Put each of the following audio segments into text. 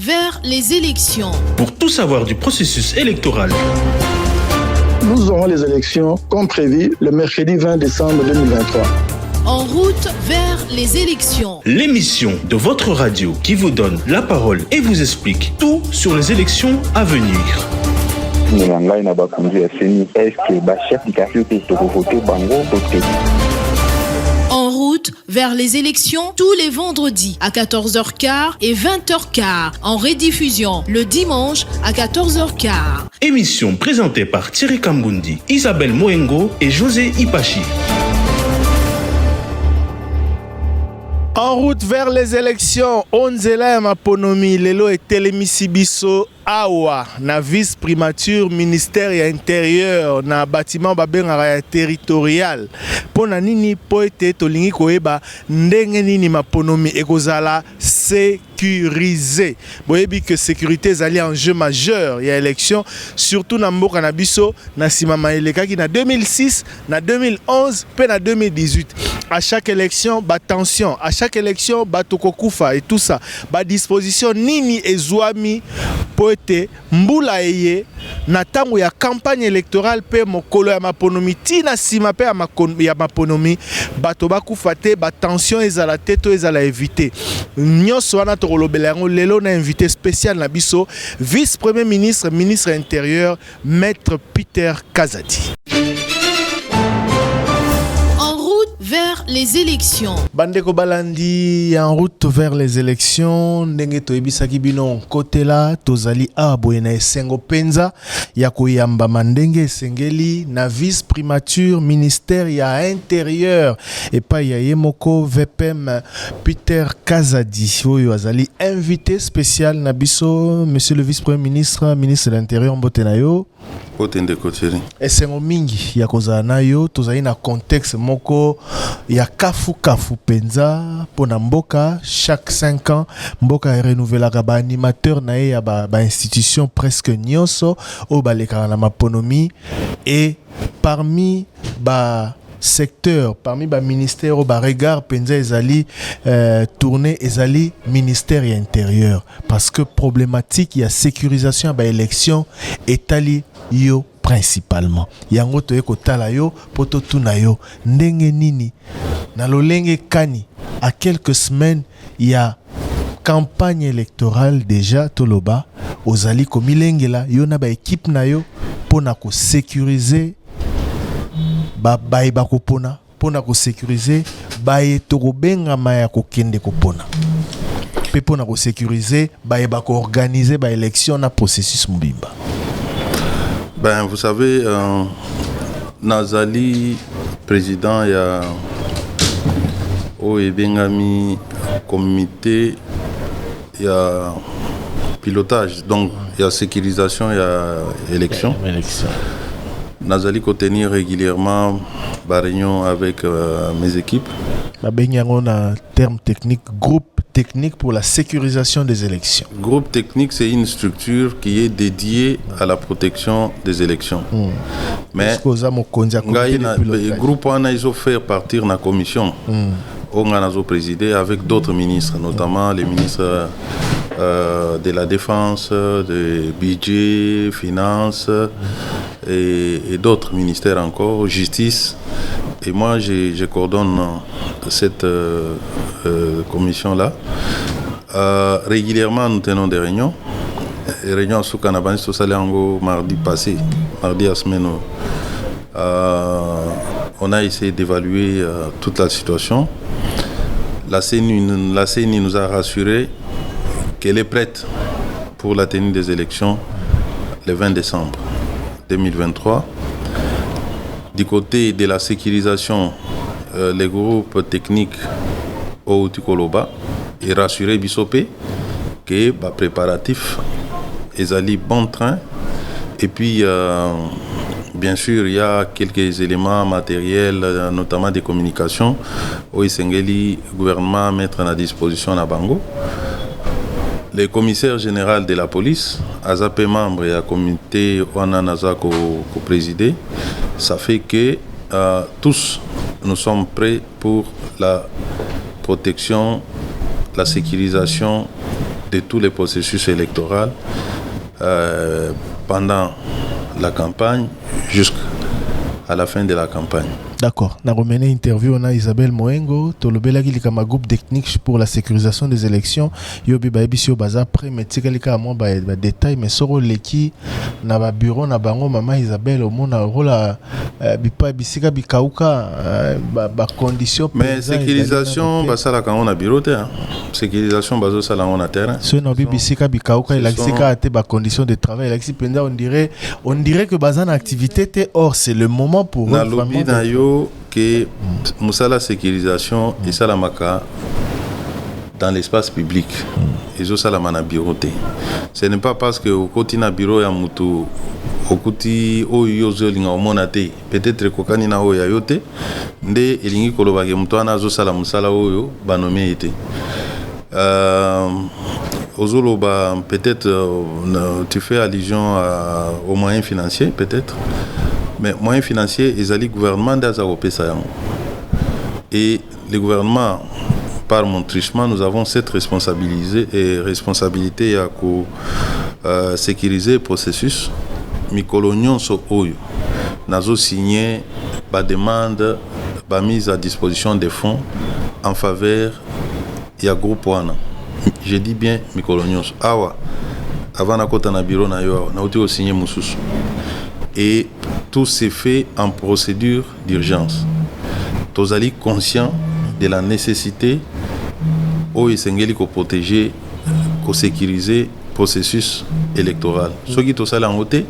vers les élections. Pour tout savoir du processus électoral. Nous aurons les élections comme prévu le mercredi 20 décembre 2023. En route vers les élections. L'émission de votre radio qui vous donne la parole et vous explique tout sur les élections à venir. En route vers les élections tous les vendredis à 14h15 et 20h15. En rediffusion le dimanche à 14h15. Émission présentée par Thierry Kambundi, Isabelle Moengo et José Ipachi. En route vers les élections, Onzela Maponomi, Lelo et Télémisibiso Awa, na vice primature ministère ya intérieur, na bâtiment babengara territorial. Pona nini poete tolingi koeba ndenge nini Maponomi ekozala sécurisé. Boyebi que sécurité ezali enjeu majeur ya élection, surtout na mboka na biso na simama elekaki na 2006, na 2011 pe na 2018. À chaque élection, tension, à chaque élection, tokokufa et tout ça. Disposition nini ezwami poete mbula eye na tango ya campagne électorale pe mokolo ya Maponomi tina sima pe ya Maponomi bato bakufa te, tension ezala te to ezala éviter. Nyonso wana tokolobela yango lelo na invité spécial na biso vice premier ministre ministre intérieur maître Peter Kazadi. Vers les élections. Bandeko Balandi en route vers les élections. Ndenge toyebisaki bino côté là tozali aboye na esengo penza ya koyamba mandenge esengeli na vice primature ministère ya intérieur et pas ya yemoko VPM Peter Kazadi oyo azali invité spécial na biso monsieur le vice premier ministre ministre de l'intérieur Mbotenayo. Esengo mingi ya kozala na yo tozali na contexte moko ya kafu penza pona mboka chaque 5 ans mboka renouvelaka ba animateur na ye ya ba institution presque nyonso o balekaka na Maponomi et parmi ba secteur parmi ba ministère ba regard penza ezali tourner ezali ministère ya intérieur parce que problématique ya sécurisation ba élection etali yo principalement yango toye kotala yo poto tuna yo ndenge nini na lolenge kani à quelques semaines il y a campagne électorale déjà toloba ozali komilengela yo na ba équipe na yo pona ko sécuriser baye bakopona pona ko sécuriser baye tokobenga maya kokende kopona pe pona ko sécuriser baye bako organiser ba élection na processus mobimba. Ben vous savez Nazali président ya Bengami comité ya pilotage donc ya sécurisation ya élection. Nazali ko tenir régulièrement ba réunion avec mes équipes. La benyango na terme technique groupe technique pour la sécurisation des élections. Groupe technique, c'est une structure qui est dédiée à la protection des élections. Mais le groupe a fait partir de la commission. On a présidé avec d'autres ministres, notamment les ministres de la Défense, de Budget, Finances et d'autres ministères encore, Justice. Et moi, je coordonne cette commission-là. Régulièrement, nous tenons des réunions. Les réunions sous Canabanis, tout ça, mardi passé, mardi à semaine. On a essayé d'évaluer toute la situation. La CENI nous a rassuré qu'elle est prête pour la tenue des élections le 20 décembre 2023. Du côté de la sécurisation, les groupes techniques au Tikoloba est rassuré Bissopé que les préparatifs est allé bon train. Et puis, bien sûr, il y a quelques éléments matériels, notamment des communications, où le gouvernement mettre à disposition à Bango. Le commissaire général de la police, AZAP membre et à comité Ouananaza co-présidé, ça fait que tous nous sommes prêts pour la protection, la sécurisation de tous les processus électoraux pendant la campagne jusqu'à la fin de la campagne. D'accord. Nous avons mené une interview à Isabelle Moengo, Tolobela qui est un groupe technique pour la sécurisation des élections. Yobi Baibisio Baza après, mais tu sais qu'il y a un détail, mais sur le qui na ba bureau na bango maman Isabelle au monde a rôle bipa bisika bikauka ba condition. Mais sécurisation, bah ça là quand on a bureau terre. Sécurisation, bah ça là on a terrain. Ce non bisika bikauka il a bisika a ba conditions de travail. Il a pendant on dirait que bazan activité était or c'est le moment pour na lobby na yo que Moussala sécurisation et ça la maka dans l'espace public et ça la mana bureauté. Ce n'est pas parce que au côté na bureau ya mutu au côté o yozo linga o monate peut-être ko kanina o ya yote nde elingi koloba ke mutu ana zo sala musala oyo banomé été Ozolo, peut-être tu fais allusion aux moyens financiers peut-être. Mais moyens financiers, ils allaient gouvernement d'Azawopé Sayan. Et le gouvernement, par mon trichement, nous avons cette responsabilité à sécuriser le processus. Mikolonion so oyo. Nous avons signé la demande, la mise à disposition des fonds en faveur du groupe Wana. Je dis bien Mikolonion. Awa, avant na kota na bureau na yo, na outi signé Moussous. Et tout s'est fait en procédure d'urgence. Tous allez conscients de la nécessité au Isengeli ko protéger, ko sécuriser le processus électoral. Ce qui tout ça en côté,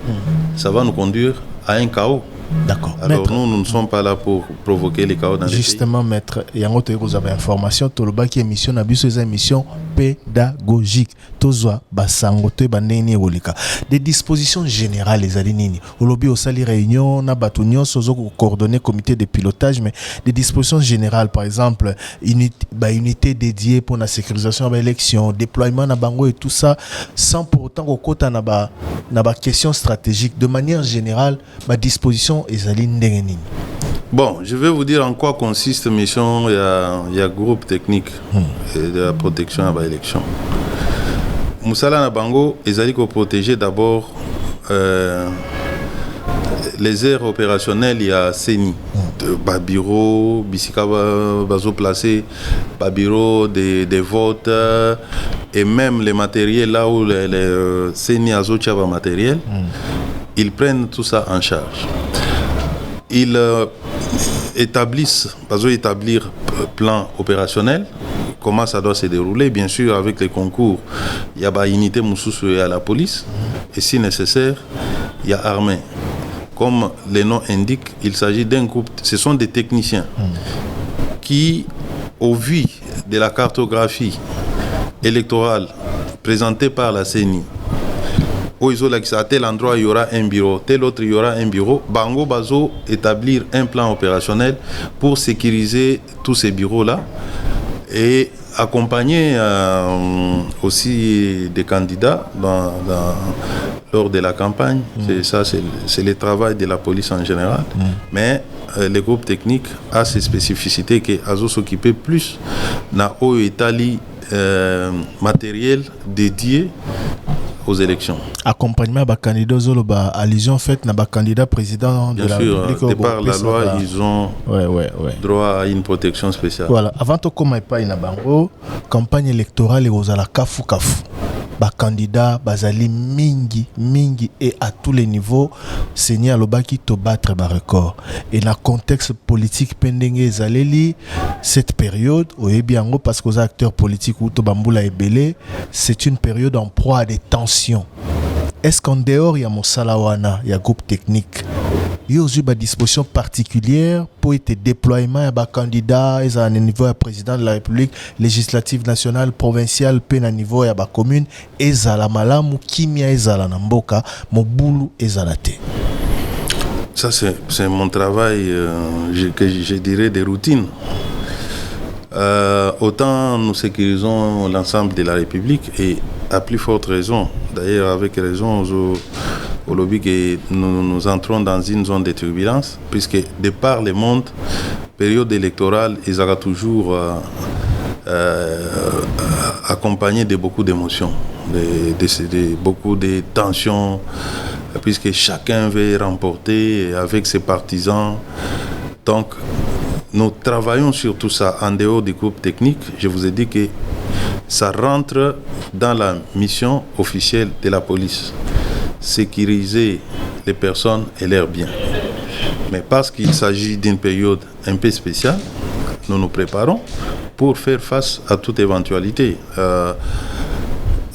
ça va nous conduire à un chaos. D'accord. Alors maître, nous ne sommes pas là pour provoquer les chaos dans justement, les pays. maître, vous avez information, Toloba qui émission, Nabiso est émission pédagogique. Tozwa basangote baneni wolika. Des dispositions générales les alinini. Olobi au sali réunion, na batunion, sozo coordonner comité de pilotage, mais des dispositions générales, par exemple, unité dédiée pour la sécurisation de l'élection, déploiement na bango et tout ça, sans pour autant au côté na ba question stratégique. De manière générale, ma disposition est alinini. Bon, je vais vous dire en quoi consiste la mission. Il y a groupe technique de la protection à l'élection. Moussala Nabango, ils allaient protéger d'abord les aires opérationnelles. Il y a CENI, bureau, Bissika bazo placé, bureau des votes et même les matériels là où les CENI azotia matériel, ils prennent tout ça en charge. Ils établissent, établir plan opérationnel, comment ça doit se dérouler, bien sûr avec les concours, il y a une unité Moussous et à la police, et si nécessaire, il y a armée. Comme les noms indiquent, il s'agit d'un groupe, ce sont des techniciens qui, au vu de la cartographie électorale présentée par la CENI, à tel endroit il y aura un bureau, tel autre il y aura un bureau. Bango Bazo établir un plan opérationnel pour sécuriser tous ces bureaux-là et accompagner aussi des candidats lors de la campagne. C'est le travail de la police en général. Mais le groupe technique a ses spécificités que Azo s'occupait plus na o Italie matériel dédié aux élections. Accompagnement à candidat Zoloba, allusion faite na candidat président de la République. De par la loi, ils ont droit à une protection spéciale. Voilà, avant tout comme pas na bango, campagne électorale et aux ala kafu. Ba candidat bazali mingi et à tous les niveaux Seigneur Lobaki to battre ba record et dans contexte politique pendenge zaleli cette période oyebiango parce que aux acteurs politiques ou to bambula ebele c'est une période en proie à des tensions. Est-ce qu'en dehors il y a Moussalawana, il y a groupe technique, il y a aussi des dispositions particulières pour être déploiement à des candidats à un niveau à président de la République, législative nationale, provinciale, à niveau à la commune, et à la malamu, kimia, et à la namboka, mobulu, et à la té. Ça, c'est mon travail, que je dirais, des routines. Autant nous sécurisons l'ensemble de la République et à plus forte raison, d'ailleurs avec raison au lobby que nous entrons dans une zone de turbulence puisque de par le monde, période électorale, ils auront toujours accompagné de beaucoup d'émotions, de beaucoup de tensions, puisque chacun veut remporter avec ses partisans. Donc, nous travaillons sur tout ça en dehors du groupe technique. Je vous ai dit que ça rentre dans la mission officielle de la police. Sécuriser les personnes et leurs biens. Mais parce qu'il s'agit d'une période un peu spéciale, nous nous préparons pour faire face à toute éventualité.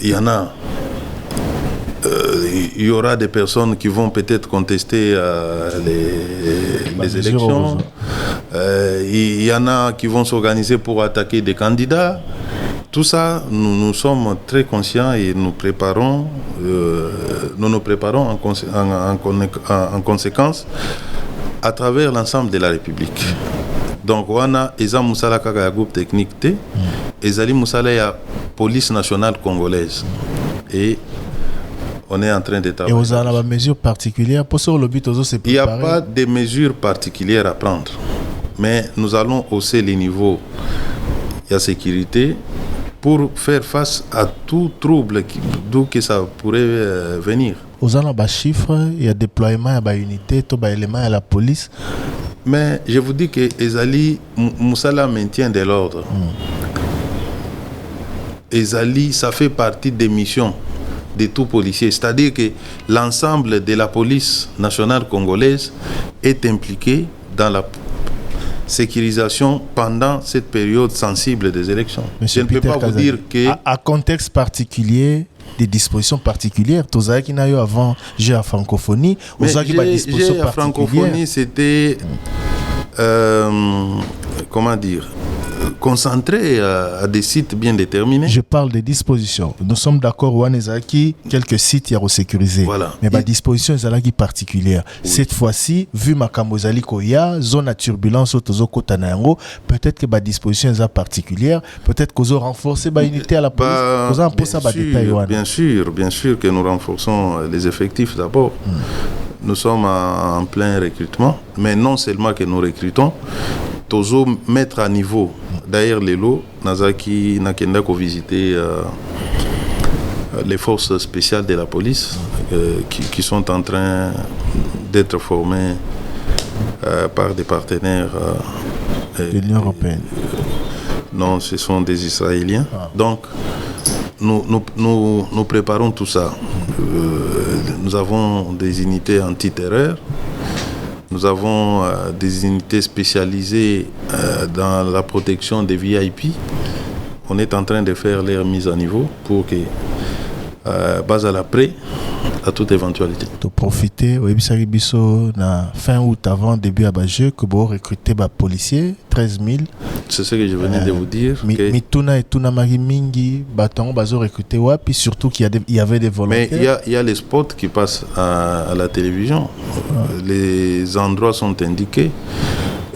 Il y aura des personnes qui vont peut-être contester les élections. Il y en a qui vont s'organiser pour attaquer des candidats. Tout ça, nous sommes très conscients et nous nous préparons en conséquence à travers l'ensemble de la République. Donc, on a Eza Moussala Kaka groupe technique T, Ezali Moussala ya police nationale congolaise. Et on est en train de travailler. Et vous avez des mesures particulières pour sur le but aux autres. Il n'y a pas de mesures particulières à prendre. Mais nous allons hausser les niveaux de sécurité pour faire face à tout trouble d'où que ça pourrait venir. Vous avez des chiffres, il y a déploiement, il y a des unités, il y a des éléments à la police. Mais je vous dis que Ezali Moussala maintient de l'ordre. Ezali, ça fait partie des missions de tout policier. C'est-à-dire que l'ensemble de la police nationale congolaise est impliqué dans la sécurisation pendant cette période sensible des élections. Monsieur Je ne peux pas vous dire que... À contexte particulier, des dispositions particulières, tous qui n'a eu avant j'ai la francophonie, j'ai la francophonie, c'était comment dire, concentré à des sites bien déterminés. Je parle des dispositions. Nous sommes d'accord, Ouanezaki, quelques sites y a sécurisé. Voilà. Mais la disposition est particulière. Oui. Cette fois-ci, vu ma Kamozali Koya, zone à turbulence au Tozo Kotanayango, peut-être que la disposition est particulière, peut-être qu'on a renforcé la unité à la police. Bien sûr que nous renforçons les effectifs d'abord. Nous sommes en plein recrutement, mais non seulement que nous recrutons, Tozo mettre à niveau. D'ailleurs, les lots, Nazaki Nakenda ko visité les forces spéciales de la police qui sont en train d'être formées par des partenaires de l'Union européenne. Non, ce sont des Israéliens. Donc, nous préparons tout ça. Nous avons des unités antiterreur. Nous avons des unités spécialisées dans la protection des VIP. On est en train de faire leur mise à niveau pour que, base à l'après, à toute éventualité. Pour profiter, na fin août avant début à Bajeu, que vous recrutez des policiers, 13 000. C'est ce que je venais de vous dire. Mituna et Tuna Marimingi, Baton, Bazo recruté, puis surtout qu'il y avait des volontaires. Mais il y a les spots qui passent à la télévision. Les endroits sont indiqués.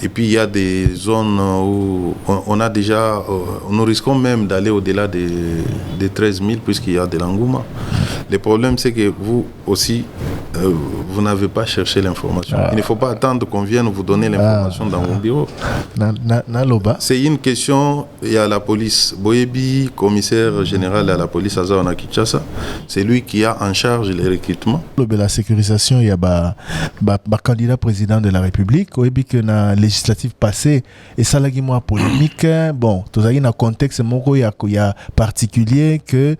Et puis il y a des zones où on a déjà, nous risquons même d'aller au-delà des 13 000 puisqu'il y a de l'engouement. Le problème c'est que vous aussi, vous n'avez pas cherché l'information. Il ne faut pas attendre qu'on vienne vous donner l'information dans vos bureaux. C'est une question, il y a la police, Boyebi, commissaire général à la police Azaona Kinshasa, c'est lui qui a en charge les recrutements. La sécurisation, il y a le candidat président de la République, Boyebi que na législative passée, et ça l'a moi polémique. Bon, tout ça il y a un contexte il y a particulier que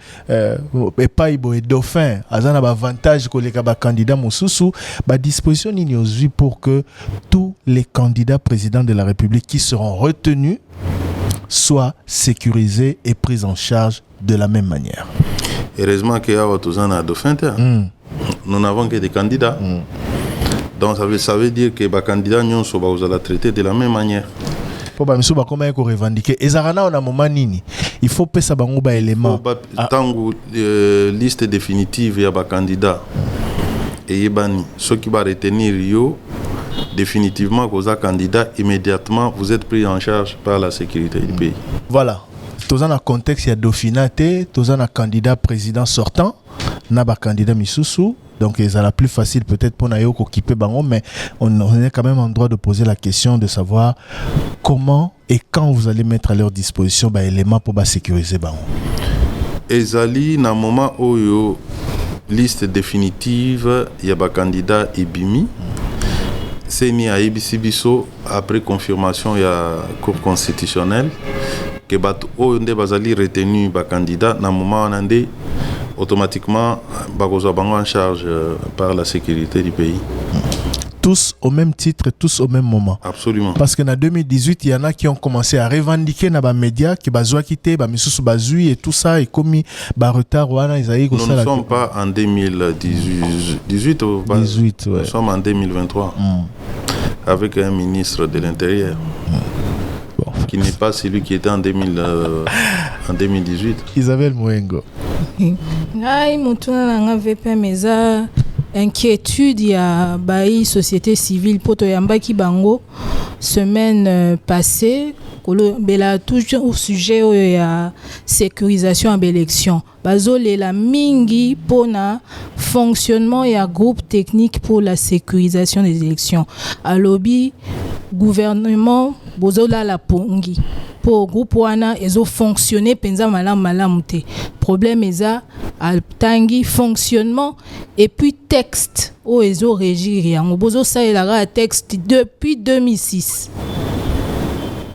et pas il est dauphin, Azana a avantage que les candidats Moussoussou, disposition il pour que tous les candidats présidents de la République qui seront retenus soient sécurisés et pris en charge de la même manière. Heureusement qu'il y a un dauphin. Nous n'avons que des candidats. Donc ça veut dire que les candidats vous allez traiter de la même manière. Pour comment revendiquer ezarana on a moment nini il faut pesa bango ba élément tango liste définitive ya ba candidat et yebani ceux qui va retenir yo définitivement que vous candidat immédiatement vous êtes pris en charge par la sécurité du pays. Voilà. Dans un contexte il y a Dauphinate, dans un candidat président sortant, na ba candidat Misusu. Donc, c'est la plus facile peut-être pour Nayo occuper Bango, mais on est quand même en droit de poser la question de savoir comment et quand vous allez mettre à leur disposition éléments pour sécuriser Bango. ezali na moment oyo liste définitive ya ba candidat ebimi seni a ebisi biso après confirmation ya cour constitutionnelle que bato oyo nde bazali retenu ba candidat na moment wana nde automatiquement bakozwa bango en charge par la sécurité du pays. Tous au même titre, tous au même moment. Absolument. Parce qu'en 2018, il y en a qui ont commencé à revendiquer dans les médias que bazoua quitté, misusu bazui et tout ça et comme ba retard wana isaïe nous ne sommes pas en 2018 ou pas. 18, ouais. Nous sommes en 2023 avec un ministre de l'Intérieur. Bon. Qui n'est pas celui qui était en 2018. Isabelle Mouengo. Aïe, mutuna nga VP meza inquiétude ya baï société civile poto yambaki bango semaine passée kolo bela toujours au sujet ya sécurisation à l'élection bazole la mingi pona fonctionnement ya groupe technique pour la sécurisation des élections à lobby gouvernement bozola la pongi pour groupe wana ezo fonctionner penza malamu te problème eza al tangi fonctionnement et puis texte o ezo régir yango bozo ça la texte depuis 2006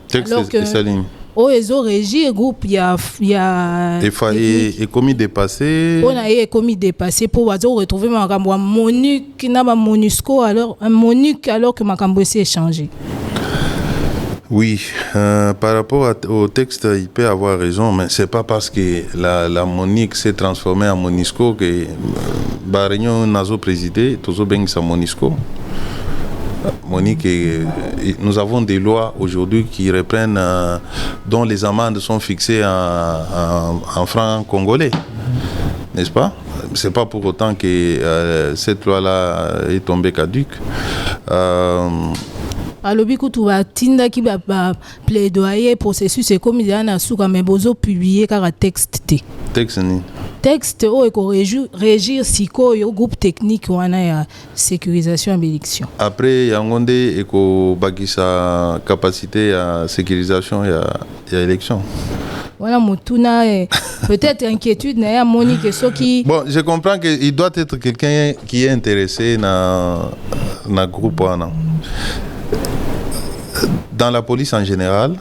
texte et saline o ezo régir groupe ya et commis dépassé on a commis dépassé pour wazo retrouver makambo MONUC na ba MONUSCO alors un MONUC alors que makambo s'est changé. Oui, par rapport au texte, il peut avoir raison, mais c'est pas parce que la MONUC s'est transformée en MONUSCO que Réunion Nazo présidé, Tozo Bengsa MONUSCO. MONUC, nous avons des lois aujourd'hui qui reprennent, dont les amendes sont fixées en francs congolais, n'est-ce pas? C'est pas pour autant que cette loi-là est tombée caduque. alobi kutu batinda ki ba plaidoyer processus et comme il y a na suka mais bozo publier car texte texte o eko régir sikoyo groupe technique wana ya sécurisation à l'élection après yangonde eko bakisa capacité à sécurisation ya élection. Voilà mutuna peut-être inquiétude na ya Monique soki. Bon, je comprends que il doit être quelqu'un qui est intéressé na groupe wana. Dans la police en général,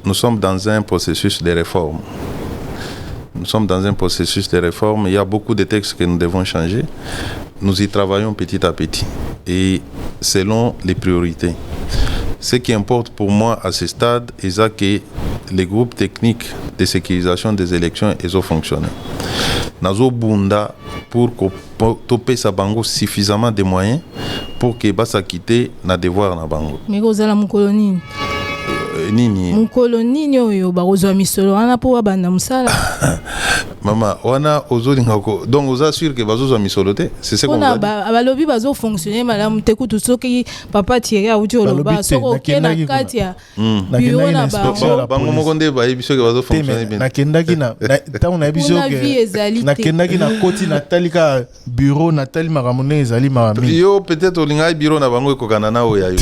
nous sommes dans un processus de réforme. Il y a beaucoup de textes que nous devons changer. Nous y travaillons petit à petit et selon les priorités. Ce qui importe pour moi à ce stade est que les groupes techniques de sécurisation des élections ont fonctionné. Nazo Bunda pour toper sa bango suffisamment de moyens pour que basa quitter na devoir na bango. Mais kozala mukoloni nini mukoloni oyo bakozwa misolo wana po banda musala mama wana ozolingako donc oza sûr que bazozwa misolo te c'est ce qu'on va dire balobi bazo fonctionner malamu te kutu soki papa Thierry auti oloba soko kena katia bureau na bango moko nde bayebiso ke bazo fonctionner bien nakendaki na tango na biso ke nakendaki na koti natalika bureau natali makamone ezali makami yo peut-être olinga bureau na bango ekokana na oya yo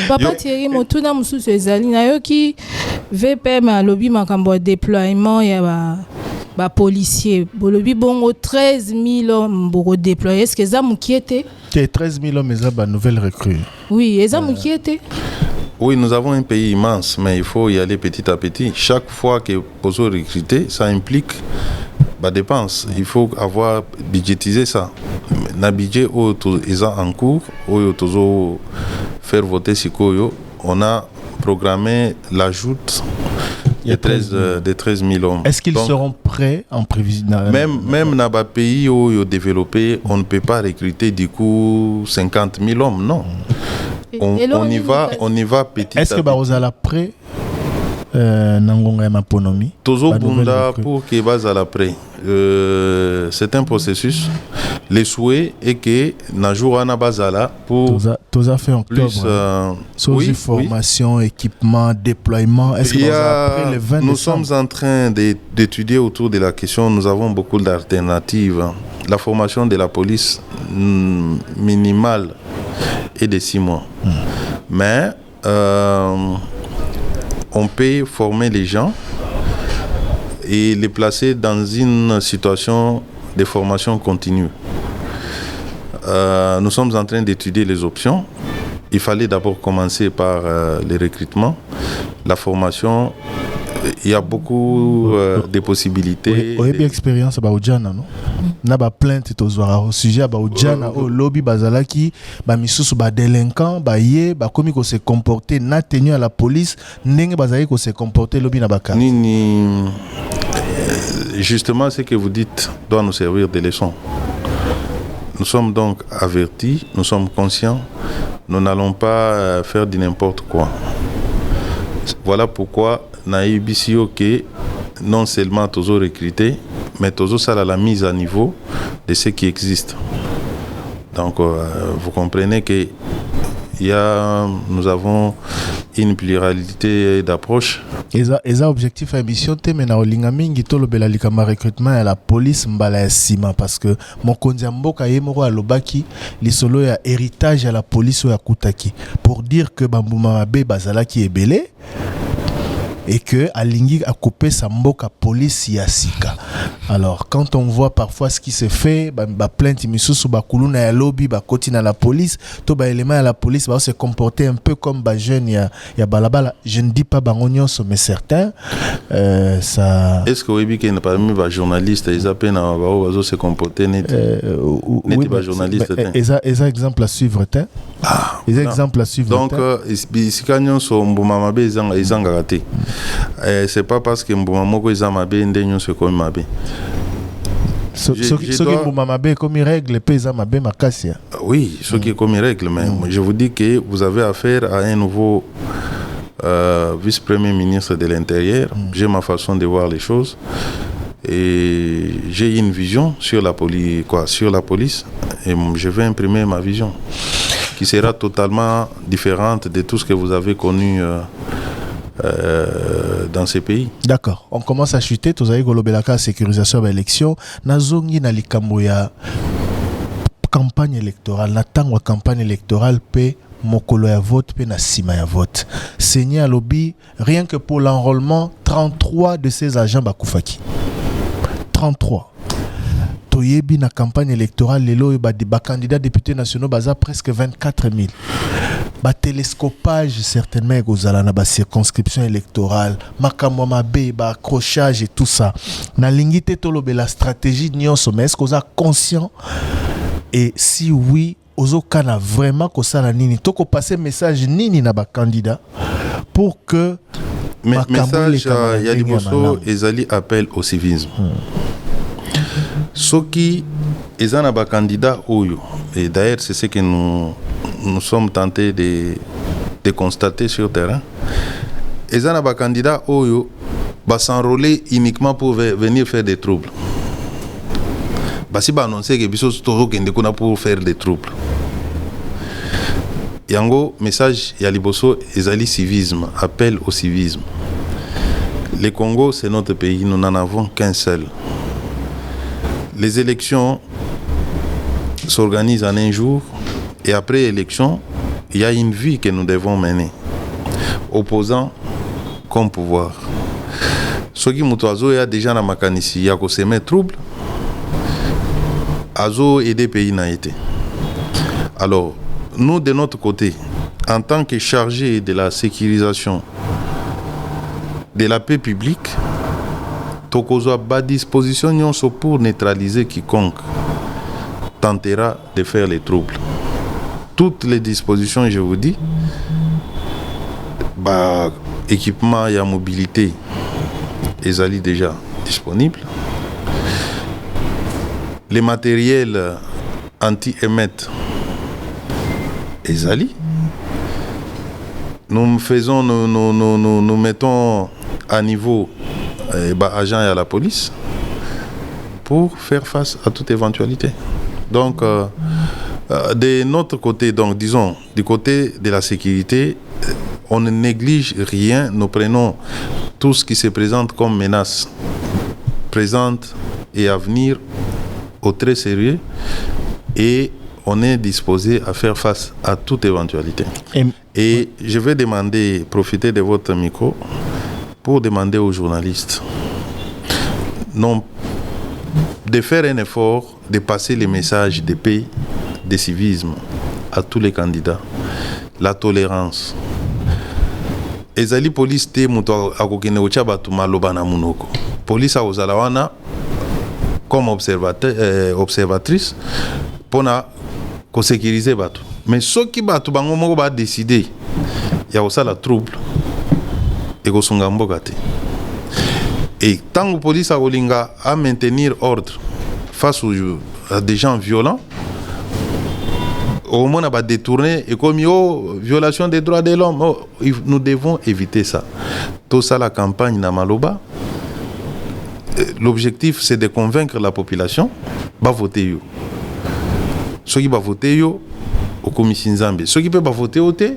papa Thierry motuna mususu ezali na yo ki VPM alobi makambo déploiement ya ba policiers bolobi bongo 13 000 hommes pour déployer. Est-ce que ça m'inquiète? 13 000 hommes, c'est une nouvelle recrue. Oui, et ça m'inquiète? Oui, nous avons un pays immense, mais il faut y aller petit à petit. Chaque fois que vous recruter, ça implique des dépenses. Il faut avoir budgétisé ça. Le budget est en cours, faire voter Sikoyo. On a programmé l'ajout de 13 000 hommes. Est-ce qu'ils seront prêts en prévision? Même dans les pays développés, on ne peut pas recruter du coup 50 000 hommes, non. On y va petit à petit. Est-ce que Barozala prêt Nangonga Maponomi Tozo Bunda pour que Bazala prêt. C'est un processus. Le souhait est que Najourana Bazala pour Toza fait octobre. Oui, formation, équipement, déploiement. Est-ce que après le 20 nous sommes en train d'étudier autour de la question. Nous avons beaucoup d'alternatives. La formation de la police minimale est de 6 mois. Mais on peut former les gens et les placer dans une situation de formation continue. Nous sommes en train d'étudier les options. Il fallait d'abord commencer par les recrutements, la formation. Il y a beaucoup de possibilités. Oui, bien expérience ba ujana non. Na ba plainte tozwara au sujet ba ujana au lobby bazalaki ba misusu ba délinquant ba ye ba komi ko se comporter na tenu à la police ndenge bazali ko se comporter lobby na baka. Justement, ce que vous dites doit nous servir de leçon. Nous sommes donc avertis, nous sommes conscients, nous n'allons pas faire du n'importe quoi. Voilà pourquoi Naïbisio que non seulement toujours recruté, mais toujours ça la mise à niveau de ce qui existe. Donc vous comprenez que nous avons une pluralité d'approches. Et objectif à mission te mena olinga mingi to lobela likama recrutement à la police mbala ya sima parce que mon kondia mboka ye moko alobaki lisolo ya héritage à la police ya kutaki pour dire que bambuma mabe bazalaki ebele et que alingi a coupé sa mboka police ya sika. Alors quand on voit parfois ce qui se fait ba plainte misusu ba kuluna ya lobby ba koti na la police to ba élément à la police va se comporter un peu comme ba jeune ya balabala. Je ne dis pas bangonyos mais certains ça. Est-ce que oui que parmi ba journalistes ils appellent na ba se comporter net net ba journaliste eza exemple à suivre te. Ah, les exemples à suivre. Donc si kanyon so mbuma mabe izanga raté. C'est pas parce que mbuma moko izamabe ndenyo se comme mabe. Ce qui mbuma mabe comme règle pesa mabe makasi. Oui, ce qui est comme règle mais je vous dis que vous avez affaire à un nouveau vice-premier ministre de l'Intérieur. J'ai ma façon de voir les choses et j'ai une vision sur la police et je vais imprimer ma vision qui sera totalement différente de tout ce que vous avez connu dans ces pays. D'accord. On commence à chuter. Tous avez golobelaka sécurisation de l'élection. Nazongi na likambo ya campagne électorale. Na tangwa campagne électorale pe mokolo ya vote pe na sima ya vote. Seigneur Alobi, rien que pour l'enrôlement, 33 de ces agents bakufaki. 33. Toyebi na campagne électorale lelo ba candidats députés nationaux baza presque 24 000. Ba télescopage certainement ekozala na ba circonscription électorale, makambo mabe ba accrochage et tout ça. Na lingité tolobe la stratégie nyonso mais est-ce qu'on est conscient et si oui ozo kana vraiment ko sala nini toko passer message nini na ba candidat pour que message ya liboso ezali appel au civisme. Soki ezana ba candidat oyo et d'ailleurs c'est ce que nous sommes tentés de constater sur terrain. Ezana ba candidat oyo ba s'enrôler uniquement pour venir faire des troubles. Basi ba annoncer que biso toro kende kuna pour faire des troubles. Yango message ya liboso ezali civisme, appel au civisme. Le Congo c'est notre pays, nous n'en avons qu'un seul. Les élections s'organisent en un jour et après élection, il y a une vie que nous devons mener. Opposants comme pouvoir. Ce qui m'ouazo a déjà dans ma canisi, il y a que se met trouble. Azo et des pays n'a été. Alors, nous de notre côté, en tant que chargés de la sécurisation de la paix publique, Tokozo a bas disposition pour neutraliser quiconque tentera de faire les troubles. Toutes les dispositions, je vous dis, équipement et mobilité, ils sont déjà disponibles. Les matériels anti-émettes, ils sont. Nous mettons à niveau agents et à la police pour faire face à toute éventualité. Donc, de notre côté, donc disons, du côté de la sécurité, on ne néglige rien. Nous prenons tout ce qui se présente comme menace présente et à venir au très sérieux et on est disposé à faire face à toute éventualité. Et je vais profiter de votre micro pour demander aux journalistes non, de faire un effort, de passer les messages de paix, de civisme à tous les candidats. La tolérance. Ezali police te muto akokene ocha batu maloba na munoko. Police a ozala wana comme observatrice pona ko sécuriser batu. Mais soki batu bango moko ba décider ya osala trouble et ko sunga mboka te. Et tant que la police a olinga à maintenir ordre face à des gens violents, au moins on va détourner et comme violation des droits de l'homme, nous devons éviter ça. Tout ça, la campagne Namaloba, l'objectif c'est de convaincre la population va voter yo. Ceux qui vont voter yo au commission Nzambe, ceux qui peuvent voter au thé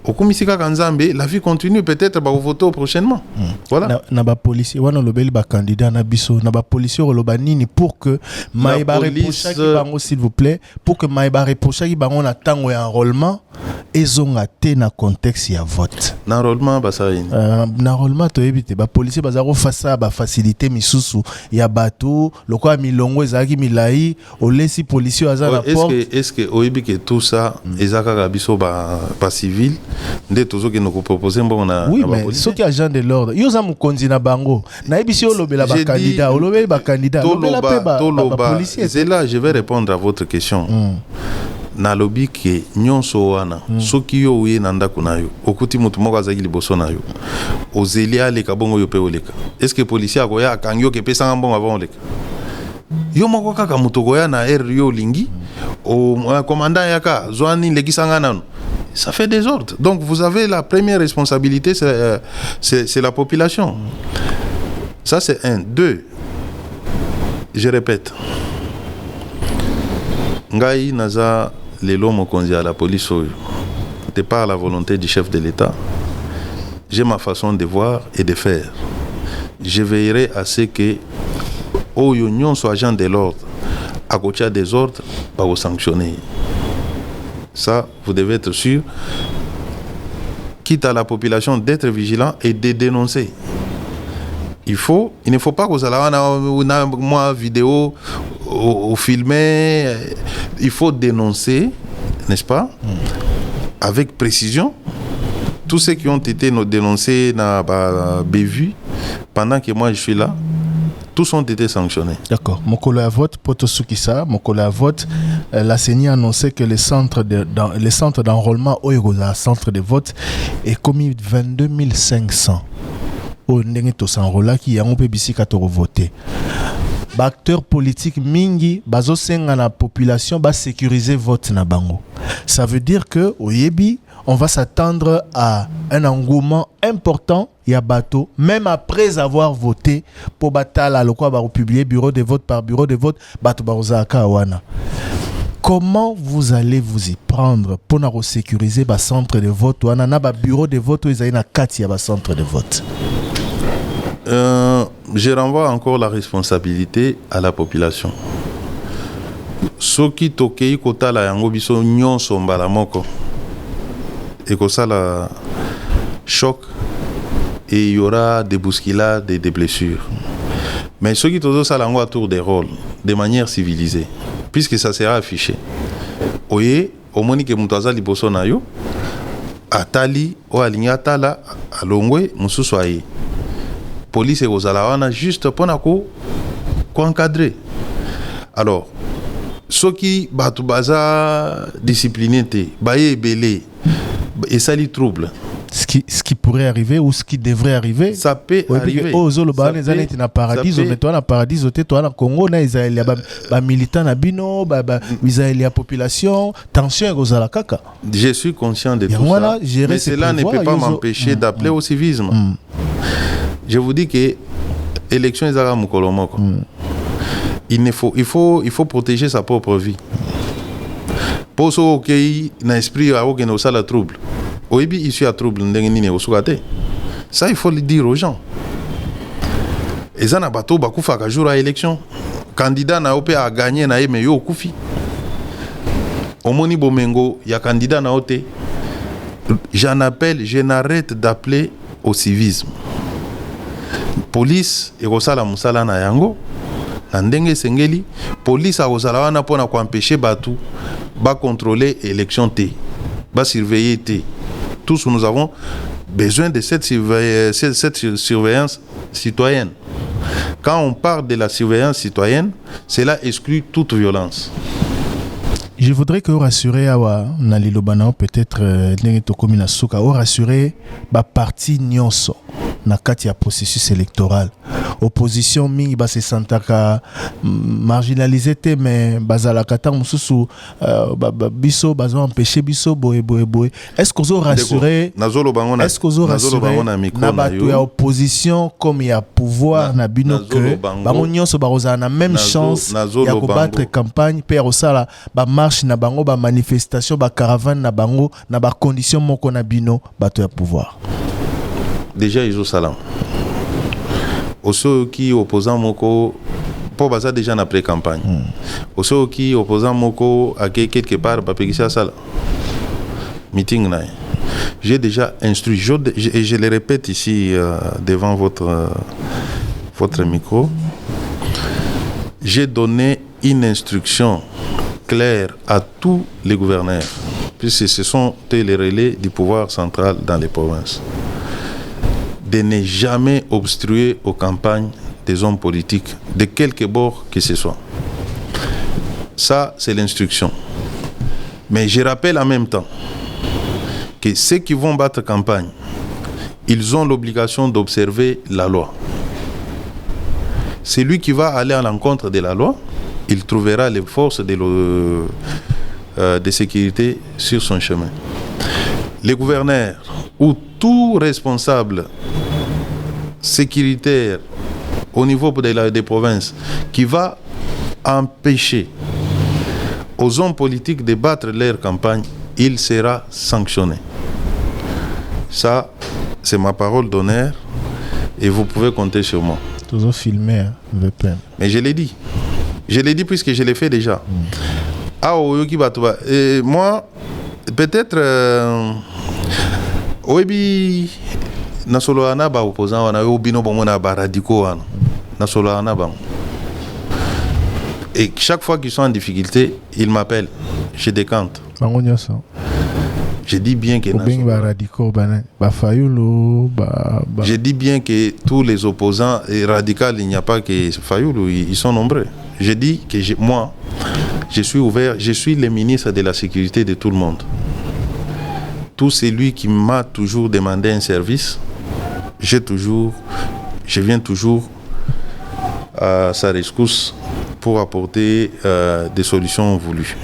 au commission Nzambe, la vie continue, peut-être va voter prochainement. Voilà. Na ba policier wana lobeli ba candidat na biso na ba policier loba nini pour que maïba reprocha ki bango s'il vous plaît, pour que maïba reprocha ki bango na tango ya enrôlement ezonga te na contexte ya vote. Na enrôlement ba ça yini. Na enrôlement to ebite ba policier bazaro fasa ba facilité misusu ya bato lokwa milongo ezaki milai olesi policier aza na porte. Est-ce que oyebi que tout ça ezaka ka biso ba civil nde tozo ke noko proposer mbongo na oui, mais ceux qui agent de l'ordre yo za mukonzi na bango na ebisi olobela ba candidat olobela ba candidat olobela pe ba policier. C'est là je vais répondre à votre question. Na lobi ke nyonso wana soki yo uye na ndako na yo okuti mutu moko azaki liboso na yo ozeli aleka bongo yo pe oleka. Est-ce que policier akoya akangi yo ke pesanga mbongo avant oleka? Yo moko kaka mutu koya na air yo lingi au commandant yaka zwani lekisanga nanu. Ça fait des ordres. Donc vous avez la première responsabilité, c'est la population. Ça c'est un. Deux, je répète. Ngai naza lelo mokonzi à la police de par la volonté du chef de l'État. J'ai ma façon de voir et de faire. Je veillerai à ce que au union soit agent de l'ordre, à côté des ordres, pas vous sanctionner. Ça, vous devez être sûr, quitte à la population d'être vigilant et de dénoncer. Il ne faut pas que vous ayez moi vidéo ou filmer. Il faut dénoncer, n'est-ce pas, avec précision. Tous ceux qui ont été dénoncés dans bévu pendant que moi je suis là, tous ont été sanctionnés. D'accord. Mokolo à vote, Potosukisa, Mokolo à vote, la CENI a annoncé que les centres d'enrôlement au centre de vote est commis 22 500. Au Nengeto s'enrôla qui a un peu bisi katoro voté. Acteurs politiques mingi bazo senga na population ba sécuriser vote na bango. Ça veut dire que au Yebi on va s'attendre à un engouement important ya bateau même après avoir voté pour batala lokwa ba publier bureau de vote par bureau de vote bato barozaka wana. Comment vous allez vous y prendre pour na sécuriser ba centre de vote wana na ba bureau de vote ezali na kati ya ba centre de vote? Je renvoie encore la responsabilité à la population. Soki tokei kota la yango biso nyonso mbala moko et que ça la choc et il y aura des bousculades et des blessures. Mais ceux qui tozo ça lango à tour des rôles de manière civilisée puisque ça sera affiché. Oye au moni ke mutaza liboso na yo atali o alinya tala alongwe mususu aye. Police et aux alawana juste pour encadrer. Alors, ceux qui battent baza disciplinés, baye belé, et ça les trouble. Ce qui pourrait arriver ou ce qui devrait arriver. Ça peut arriver. Oh, zolo ba les années na paradis, mais toi na paradis, toi na Congo na Israël, ba militant na bino, ba Israël population, tension aux alakaka. Je suis conscient de tout ça. Mais cela ne peut pas m'empêcher d'appeler au civisme. Je vous dis que l'élection est à Mukolomoko. Il faut protéger sa propre vie. Pour ce qui n'a esprit à aucun la trouble. Oibi issu à trouble n'engeni au soukate. Ça il faut le dire aux gens. Et ça n'a pas tout bakufa ka jour à élection. Candidat na opé a gagné na mais yo kufi. Omoni bomengo ya candidat na oté. Je n'arrête d'appeler au civisme. police ekosala musala na yango na ndenge sengeli police akozala wana mpona koempêcher batu contrôler élection te surveiller te. Tous nous avons besoin de cette surveillance citoyenne. Quand on parle de la surveillance citoyenne, cela exclut toute violence. Je voudrais que vous rassurez Awa Nalilobana peut-être Nenetokomi na Suka, vous rassurez ba parti nyonso na kati ya processus électoral. Opposition mingi ba se sentaka marginalisé te mais bazala kata mususu biso bazo empêcher biso boye. Est-ce que vous rassurez na batu ya opposition comme ya pouvoir na bino que bango nyonso baroza na même chance ya ko battre campagne pe osala ba marche na bango ba manifestation ba caravane na bango na ba condition moko na bino bato ya pouvoir? Déjà ils ont salam. Ceux qui opposant moko pour baza déjà na pré-campagne. Ceux qui opposant moko à quelque part ba pekisa sala. Meeting na. J'ai déjà instruit et je le répète ici devant votre micro. J'ai donné une instruction claire à tous les gouverneurs, puisque ce sont les relais du pouvoir central dans les provinces, de ne jamais obstruer aux campagnes des hommes politiques, de quelque bord que ce soit. Ça, c'est l'instruction. Mais je rappelle en même temps que ceux qui vont battre campagne, ils ont l'obligation d'observer la loi. Celui qui va aller à l'encontre de la loi, il trouvera les forces de sécurité sur son chemin. Les gouverneurs ou tout responsable sécuritaire au niveau des provinces qui va empêcher aux hommes politiques de battre leur campagne, il sera sanctionné. Ça, c'est ma parole d'honneur et vous pouvez compter sur moi. Toujours filmé, VPN. Mais je l'ai dit. Je l'ai dit puisque je l'ai fait déjà. Moi, peut-être, Oebi, Nasolo Anaba opposant, on a eu Bino Bomona Baradiko, Nasolo Anaba. Et chaque fois qu'ils sont en difficulté, ils m'appellent. Je décante. Je dis bien que je dis bien que tous les opposants et radicaux, il n'y a pas que Fayoulou, ils sont nombreux. Je dis que moi, je suis ouvert, je suis le ministre de la sécurité de tout le monde. Tout celui qui m'a toujours demandé un service, je viens toujours à sa rescousse pour apporter des solutions voulues.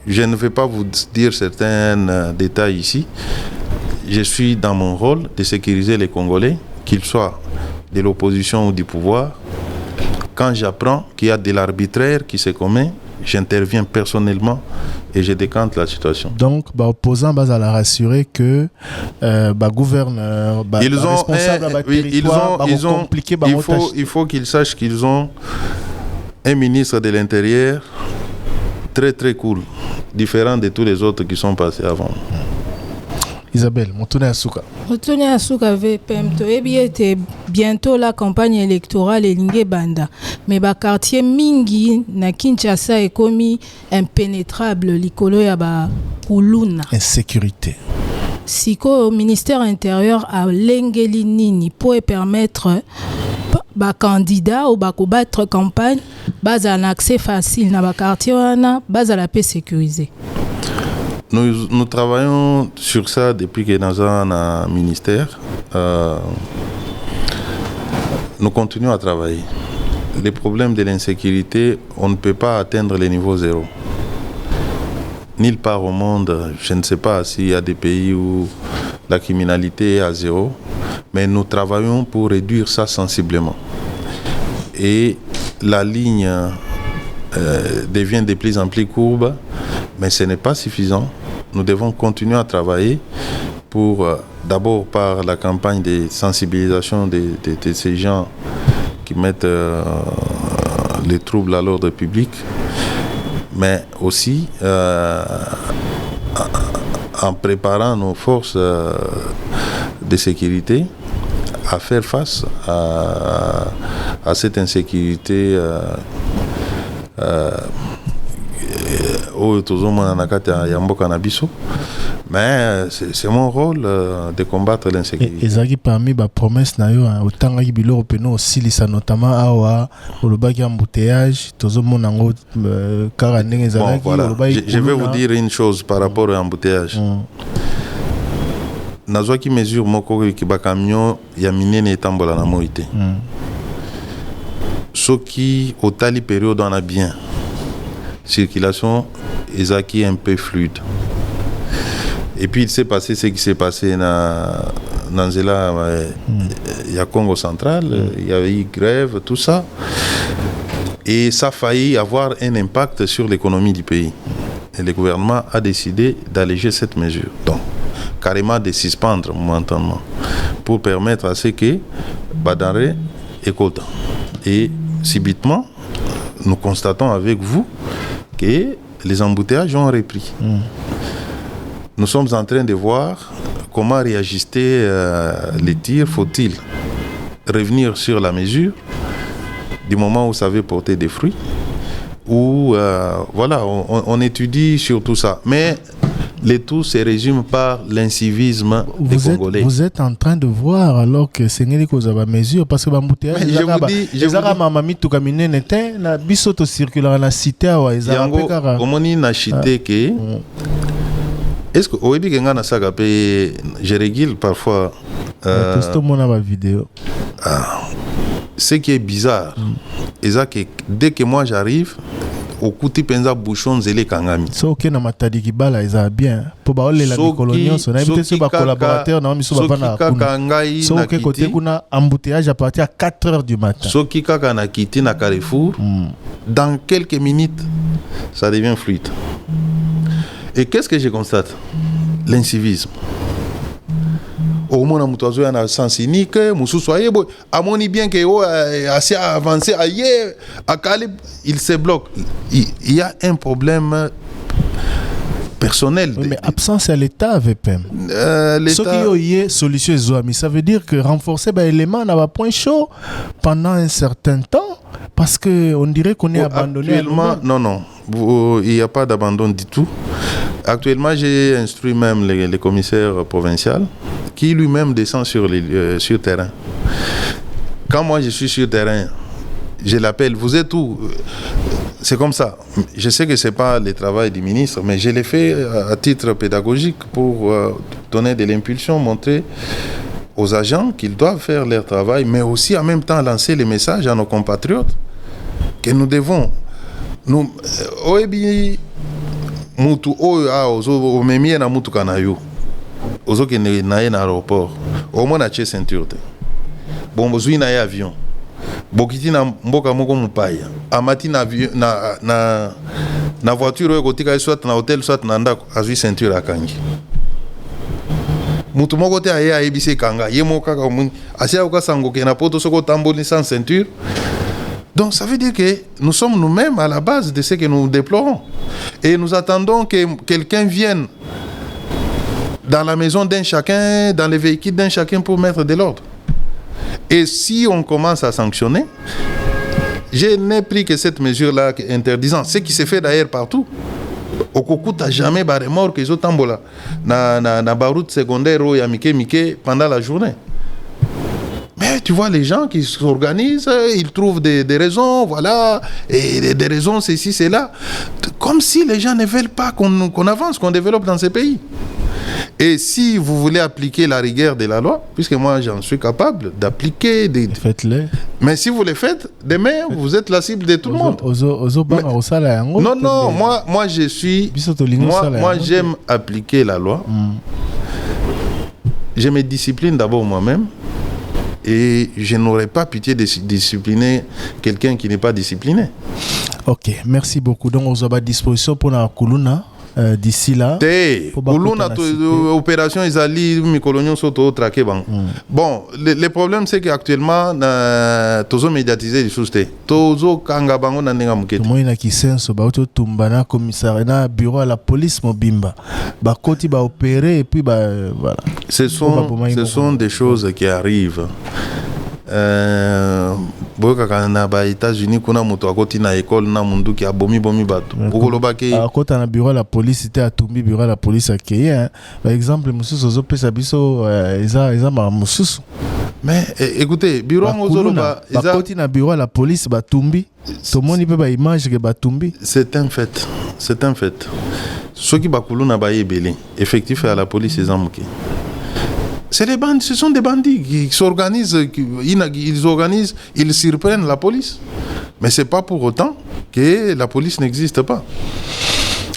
Je ne vais pas vous dire certains détails ici. Je suis dans mon rôle de sécuriser les Congolais, qu'ils soient de l'opposition ou du pouvoir. Quand j'apprends qu'il y a de l'arbitraire qui se commet, j'interviens personnellement et je décante la situation. Donc, opposants va la rassurer que gouverneur, responsable territoire, il faut qu'ils sachent qu'ils ont un ministre de l'Intérieur très très cool, différent de tous les autres qui sont passés avant. Isabelle, Moutouné Asuka. Moutouné Asuka VPM, bientôt la campagne électorale est lignée banda. Mais le quartier Mingi na Kinshasa est commis impénétrable, l'icolo ya ba kuluna. Insécurité. Siko au ministère intérieur a l'engeli nini pour permettre ba candidat ou ba battre campagne base un accès facile na ba quartier wana base à la paix sécurisée. Nous travaillons sur ça depuis que nous sommes un ministère. Nous continuons à travailler. Les problèmes de l'insécurité, on ne peut pas atteindre le niveau zéro. Nulle part au monde, je ne sais pas s'il y a des pays où la criminalité est à zéro, mais nous travaillons pour réduire ça sensiblement. Et la ligne devient de plus en plus courbe, mais ce n'est pas suffisant. Nous devons continuer à travailler pour, d'abord par la campagne de sensibilisation de ces gens qui mettent les troubles à l'ordre public, mais aussi en préparant nos forces de sécurité à faire face à cette insécurité mais c'est mon rôle de combattre l'insécurité. Et parmi les promesses, autant que biloko peno aussi notamment awa olobaki embouteillage tozomo nango karane ezalaki. Voilà. Je vais vous dire une chose par rapport à l'embouteillage. Nazwaki mesure moko ki ba camion ya minene etambola na moite. Soki otali période on a bien circulation ezaki un peu fluide. Et puis il s'est passé ce qui s'est passé dans Nzela, il y a Congo central, il y a eu grève, tout ça. Et ça a failli avoir un impact sur l'économie du pays. Et le gouvernement a décidé d'alléger cette mesure. Donc, carrément de suspendre momentanément pour permettre à ce que Badare écoute. Et subitement, nous constatons avec vous que les embouteillages ont repris. Nous sommes en train de voir comment réajuster les tirs. Faut-il revenir sur la mesure du moment où ça veut porter des fruits ou voilà, on étudie sur tout ça. Mais le tout se résume par l'incivisme des Congolais. Vous êtes en train de voir alors que c'est une cause à mesure parce que l'embouteillage, je vous dis, est-ce que je régule parfois ce qui est bizarre, c'est que dès que moi j'arrive, au kuti penza bouchon zele kangami. So que na matadi kibala eza bien. Po ba ole la colonion so na invité sur ba collaborateur na miso ba na. So que côté kuna embouteillage à partir à 4h du matin. So ki kaka na kiti na Carrefour, dans quelques minutes ça devient fluide. Et qu'est-ce que je constate? L'incivisme. Au moins on mutuazo ya na sens unique, mususu ayebo amoni bien que assez avancé ailleurs à Calais, il se bloque. Il y a un problème personnel. Oui, mais absence à l'État VPM. L'État. Ce qui est solution Zoami, ça veut dire que renforcer l'élément n'a pas point chaud pendant un certain temps parce que on dirait qu'on est abandonné. Actuellement, non, il n'y a pas d'abandon du tout. Actuellement, j'ai instruit même le commissaire provincial qui lui-même descend sur terrain. Quand moi je suis sur terrain, je l'appelle, vous êtes où? C'est comme ça. Je sais que ce n'est pas le travail du ministre, mais je l'ai fait à titre pédagogique pour donner de l'impulsion, montrer aux agents qu'ils doivent faire leur travail, mais aussi en même temps lancer les messages à nos compatriotes que nous devons. Nous, mutu oyo ozo memie na mutu kanayo ozo ke na aéroport au moins na che ceinture te bon bozui na avion bokiti na mboka moko mupaya amati na avion na voiture oyo kotika soit na hôtel soit na ndako azui ceinture akangi mutu moko te aye ayebise kanga ye moko kaka muni asia okasango ke na poto soko tamboli sans ceinture. Donc ça veut dire que nous sommes nous-mêmes à la base de ce que nous déplorons. Et nous attendons que quelqu'un vienne dans la maison d'un chacun, dans les véhicules d'un chacun pour mettre de l'ordre. Et si on commence à sanctionner, je n'ai pris que cette mesure-là interdisant, ce qui se fait d'ailleurs partout. Au Kokuta jamais ba remorque ils ont tambola na baroute secondaire ou ya mike pendant la journée. Mais tu vois les gens qui s'organisent, ils trouvent des raisons, voilà, et des raisons ceci, cela, comme si les gens ne veulent pas qu'on avance, qu'on développe dans ces pays. Et si vous voulez appliquer la rigueur de la loi, puisque moi j'en suis capable d'appliquer des... Faites-les. Mais si vous les faites, demain vous êtes la cible de tout le monde. Non, moi je suis... Moi j'aime appliquer la loi. Je me discipline d'abord moi-même. Et je n'aurais pas pitié de discipliner quelqu'un qui n'est pas discipliné. Ok, merci beaucoup. Donc, vous avez à disposition pour la Kuluna. d'ici là. Opération Isali, Mikolonio Soto, Traqué. Bon, le problème c'est qu'actuellement, Tozo médiatisé les choses. Tozo Kangabango Nanengamuket. Moi, il y a qui sens, Tumbana, commissariat, bureau à la police, Mobimba. Bakoti va opérer et puis voilà. Ce sont des choses qui arrivent. Boka na ba États-Unis kuna moto akoti na école na mundu ki abomi bato bokolobaki akota na bureau la police était atumbi bureau la police accueilli par exemple mususu zo pesa biso eza ma mususu mais écoutez bureau ngozoloba eza akoti na bureau la police batumbi tomoni pe ba image ke batumbi c'est un fait ceux qui bakuluna ba yebele effectif à la police ezamuki. C'est les bandits, ce sont des bandits qui s'organisent, ils surprennent la police. Mais ce n'est pas pour autant que la police n'existe pas.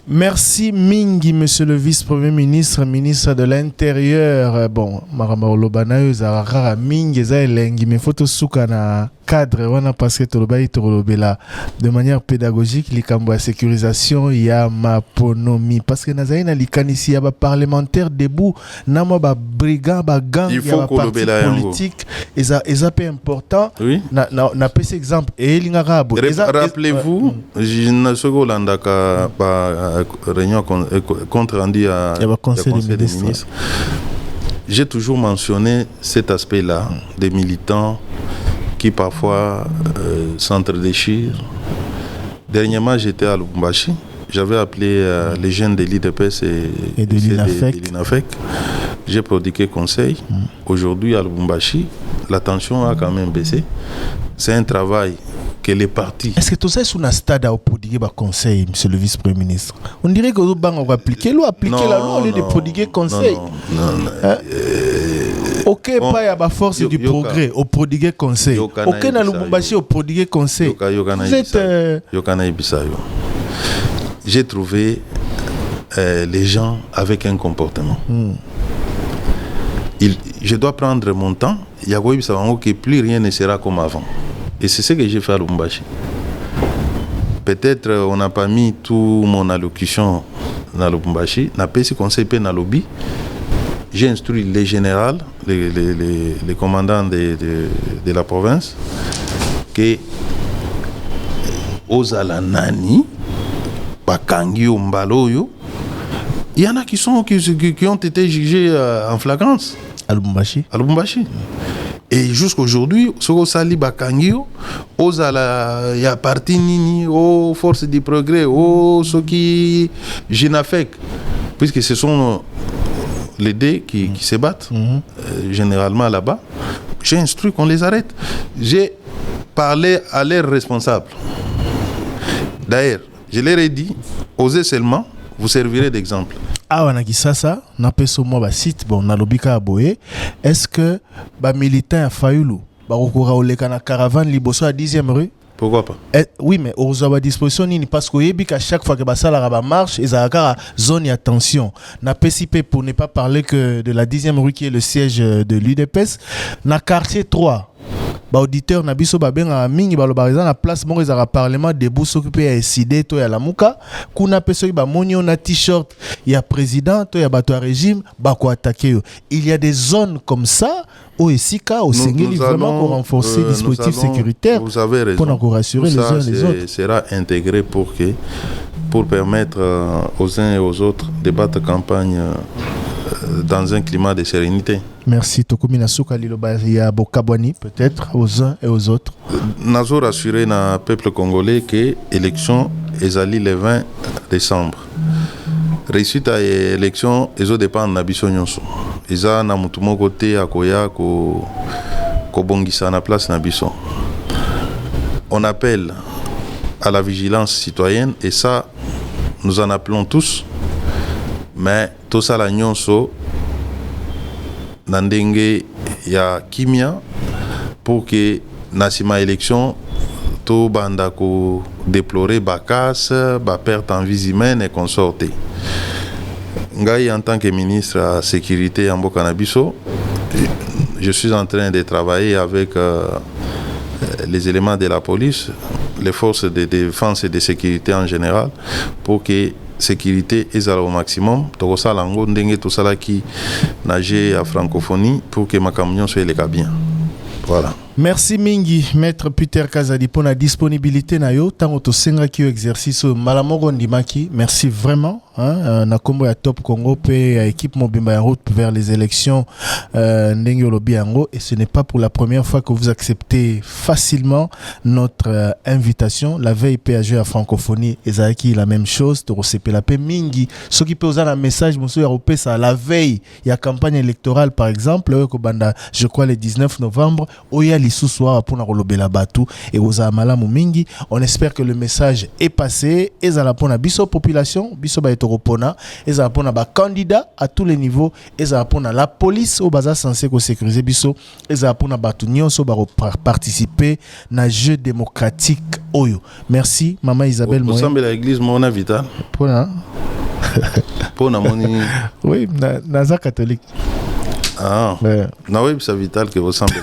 Merci Mingi, monsieur le vice-premier ministre, ministre de l'Intérieur. Bon, Maramba Olobana, Zara Mingi, Zaelengi, mais faut souka na cadre, wana parce que Tolobela de manière pédagogique, likambo ya sécurisation ya maponomi. Parce que nazaina likanisi ya ba parlementaire debout, nama ba brigand, ba gang, ya ba parti politique, eza peu important. Oui. Na pese exemple, et linga rabo. Rappelez-vous, je Sogolanda ka ba réunion compte rendu à le Conseil des ministres. J'ai toujours mentionné cet aspect-là des militants qui parfois s'entre-déchirent. Dernièrement, j'étais à Lubumbashi. J'avais appelé les jeunes de l'IDPS et de l'INAFEC. J'ai prodigué conseil. Aujourd'hui, à Lubumbashi, la tension a quand même baissé. C'est un travail que les partis... Est-ce que tout ça est sur un stade à prodiguer un conseil, monsieur le vice-premier ministre? On dirait que on va appliquer la loi au lieu de prodiguer conseil. Non. Ok, pas y a la force du progrès au prodiguer conseil. Ok, na Lubumbashi au prodiguer conseil. Vous êtes... J'ai trouvé les gens avec un comportement. Je dois prendre mon temps. Il y a que plus rien ne sera comme avant. Et c'est ce que j'ai fait à Lubumbashi. Peut-être on n'a pas mis tout mon allocution dans Lubumbashi. On a payé ce conseil dans le lobby. J'ai instruit les généraux, les commandants de la province, que aux Alanani, Bakangi, Mbaloyo, il y en a qui ont été jugés en flagrance. À Lubumbashi. Et jusqu'aujourd'hui, ce que Sali Bakangio, aux ala ya parti nini, aux forces du progrès, aux ceux qui Génafec, puisque ce sont les deux qui se battent généralement là-bas. J'ai instruit qu'on les arrête. J'ai parlé à leurs responsables. D'ailleurs, je leur ai dit, osez seulement, vous servirez d'exemple. Awa Kisasa, na peso mo ba site bon na lobika aboye. Est-ce que ba militant a Fayulu ba kokora oleka na caravane liboso à 10e rue? Pourquoi pas? Oui, mais aux à disposition ni parce qu'à chaque fois que Bassala ba marche, ils ont à zone attention. Na PCP pour ne pas parler que de la 10e rue qui est le siège de l'UDPS, na quartier 3. Ba auditeur na biso ba benga mingi ba lobariza na place mo ezaka parlement debout s'occuper à SID to ya lamuka kuna peso ba monio na t-shirt ya président to ya bato ya régime ba ko attaquer yo. Il y a des zones comme ça au Esika au Sengeli vraiment pour renforcer les dispositifs sécuritaires pour rassurer les uns les autres. Sera intégré pour permettre aux uns et aux autres de battre campagne dans un climat de sérénité. Merci. Tokumina Souka Lilobaria Bokabwani, peut-être aux uns et aux autres. Nazo rassuré na peuple congolais que l'élection est allée le 20 décembre. Réussite à l'élection, ils ont dépend de biso nyonso. Ils ont na mutumo côté akoya ko bongisa na place na biso. On appelle à la vigilance citoyenne et ça, nous en appelons tous. Mais tout ça la nyonso nandenge ya kimia pour que nasima élection to banda ko déplorer bakas ba perte en vie humaine et consorté. Ngai en tant que ministre à la sécurité en Bokanabiso, je suis en train de travailler avec les éléments de la police, les forces de défense et de sécurité en général pour que sécurité ezala au maximum tokosala yango ndenge tosalaki nager à francophonie pour que makambo nyonso eleka bien. Voilà. Merci mingi maître Peter Kazadi pour la disponibilité na yo tango to senga ki exercice malamoko ndimaki. Merci vraiment na kombo ya Top Congo pe ya équipe mobimba en route vers les élections ndenge olobi yango, et ce n'est pas pour la première fois que vous acceptez facilement notre invitation. La veille PAG à francophonie ezaki la même chose to sepela pe mingi ce qui peut oser un message monsieur européen ça la veille il y a campagne électorale par exemple ko banda je crois le 19 novembre oya ce soir pour na batu et aux malamu mingi. On espère que le message est passé et ça la pona biso population biso ba etoropona et ça la pona ba candidat à tous les niveaux et ça la pona la police au baza censé ko sécuriser biso et ça la pona batu nyonso ba participer na jeu démocratique oyo. Merci maman Isabelle Moyen. Ensemble l'église Mona Vital. Pona pona moni. Oui, naza catholique. Ah, na oui, c'est vital que vous semblez.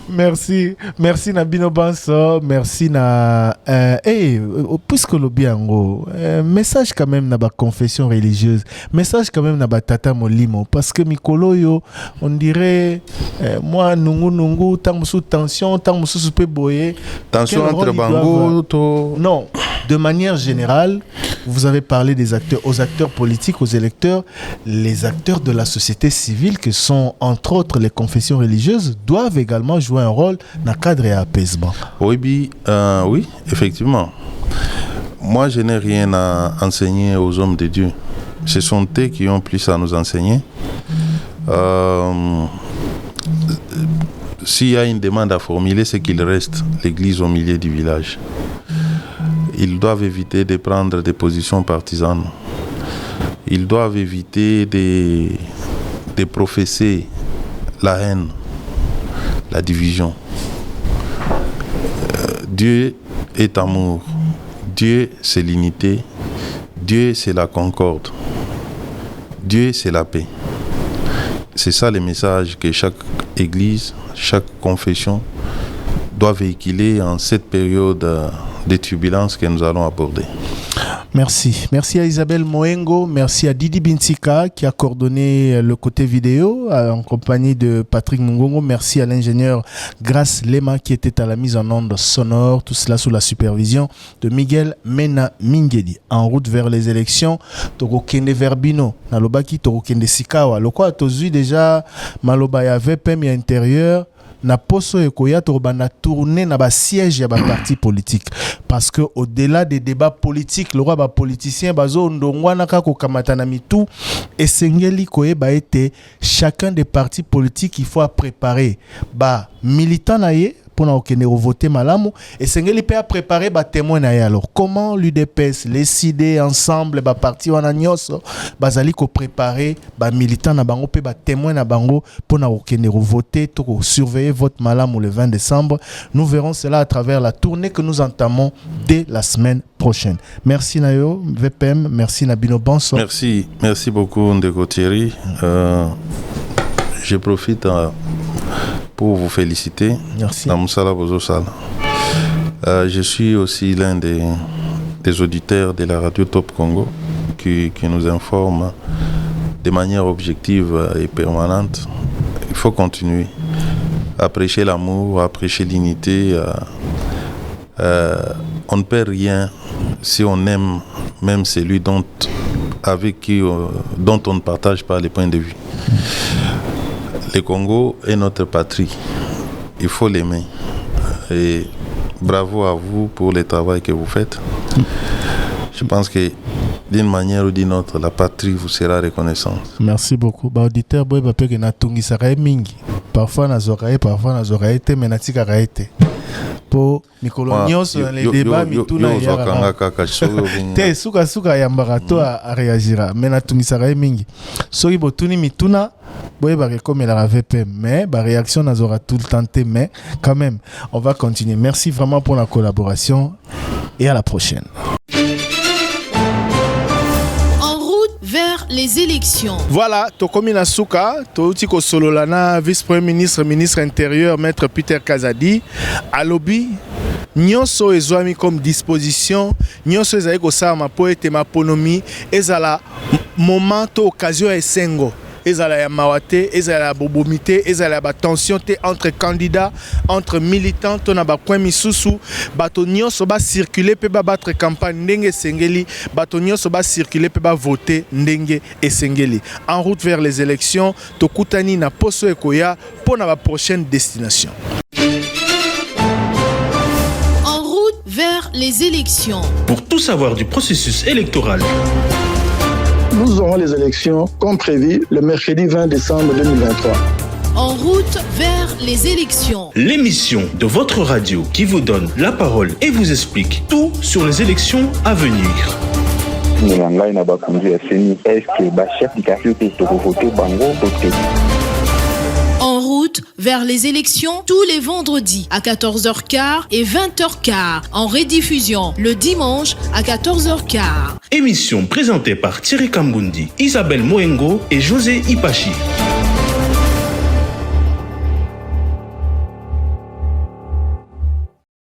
Merci, merci Nabino Banso, merci na puisque le biango message quand même na ba confession religieuse, message quand même na ba tata molimo parce que mikolo yo on dirait moi nungu tant sous tension tant sous peu boyer tension entre bango to non. De manière générale, vous avez parlé des acteurs, aux acteurs politiques, aux électeurs, les acteurs de la société civile, qui sont entre autres les confessions religieuses, doivent également jouer un rôle dans le cadre et apaisement. Oui, oui, effectivement. Moi, je n'ai rien à enseigner aux hommes de Dieu. Ce sont eux qui ont plus à nous enseigner. S'il y a une demande à formuler, c'est qu'il reste l'église au milieu du village. Ils doivent éviter de prendre des positions partisanes. Ils doivent éviter de professer la haine, la division. Dieu est amour. Dieu, c'est l'unité. Dieu, c'est la concorde. Dieu, c'est la paix. C'est ça le message que chaque église, chaque confession doit véhiculer en cette période des turbulences que nous allons aborder. Merci. Merci à Isabelle Moengo, merci à Didi Bintika qui a coordonné le côté vidéo en compagnie de Patrick Mungongo. Merci à l'ingénieur Grace Lema qui était à la mise en onde sonore, tout cela sous la supervision de Miguel Mena Mingedi. En route vers les élections, Toko Kende Verbino, Nalobaki Toko Kende Sikawa. Le quoi tozu déjà Maloba ya VPM ya intérieur. Na poso ekoya to bana tourner na ba siège ya ba parti politique parce que au-delà des débats politiques le roi ba politicien bazo ndongwa na ka ko kamata na mitu esengeli koye ba été chacun des partis politiques il faut préparer ba militant na ye pour voter malamu et sengeli peut préparer ba témoin na ye. Alors comment l'UDPS les CID ensemble ba parti wana nyoso bazali ko préparer ba militant na bango pe ba témoin na bango pour voter to surveiller vote malamu le 20 décembre. Nous verrons cela à travers la tournée que nous entamons dès la semaine prochaine. Merci Nayo VPM, merci Nabino Banso. Merci beaucoup Ndeko Thierry. Je profite pour vous féliciter. Merci. Je suis aussi l'un des auditeurs de la radio Top Congo qui nous informe de manière objective et permanente. Il faut continuer à prêcher l'amour, à prêcher l'unité. On ne perd rien si on aime même celui dont on ne partage pas les points de vue. Le Congo est notre patrie. Il faut l'aimer. Et bravo à vous pour le travail que vous faites. Je pense que d'une manière ou d'une autre, la patrie vous sera reconnaissante. Merci beaucoup. Auditeur, parfois parfois mais natika raete. Po mikolo nyonso dans les débats mituna ya te suka ya mbarato a réagira mais natungisaka mingi soki botuni mituna boye ba comme la VPM mais ba réaction nazora tout le temps mais quand même on va continuer. Merci vraiment pour la collaboration et à la prochaine. Vers les élections. Voilà, Tokomi Nasuka, Toutiko Sololana, vice-premier ministre, ministre intérieur, maître Peter Kazadi, à lobby, nyonso ezwami comme disposition, nyonso ezali kosala po ete maponomi ezala moment to occasion esengo. Ezala ya mawate, ezala ya bobomite, ezala ya tension te entre candidats, entre militants, to na ba point misusu, bato nyonso ba circuler pe ba battre campagne ndenge esengeli, bato nyonso ba circuler pe ba voter ndenge esengeli. En route vers les élections, tokutani na poso ekoya pour na ba prochaine destination. En route vers les élections. Pour tout savoir du processus électoral, Nous aurons les élections comme prévu le mercredi 20 décembre 2023. En route vers les élections. l'émission de votre radio qui vous donne la parole et vous explique tout sur les élections à venir. En route vers les élections tous les vendredis à 14h15 et 20h15. En rediffusion le dimanche à 14h15. Émission présentée par Thierry Kambundi, Isabelle Moengo et José Ipachi.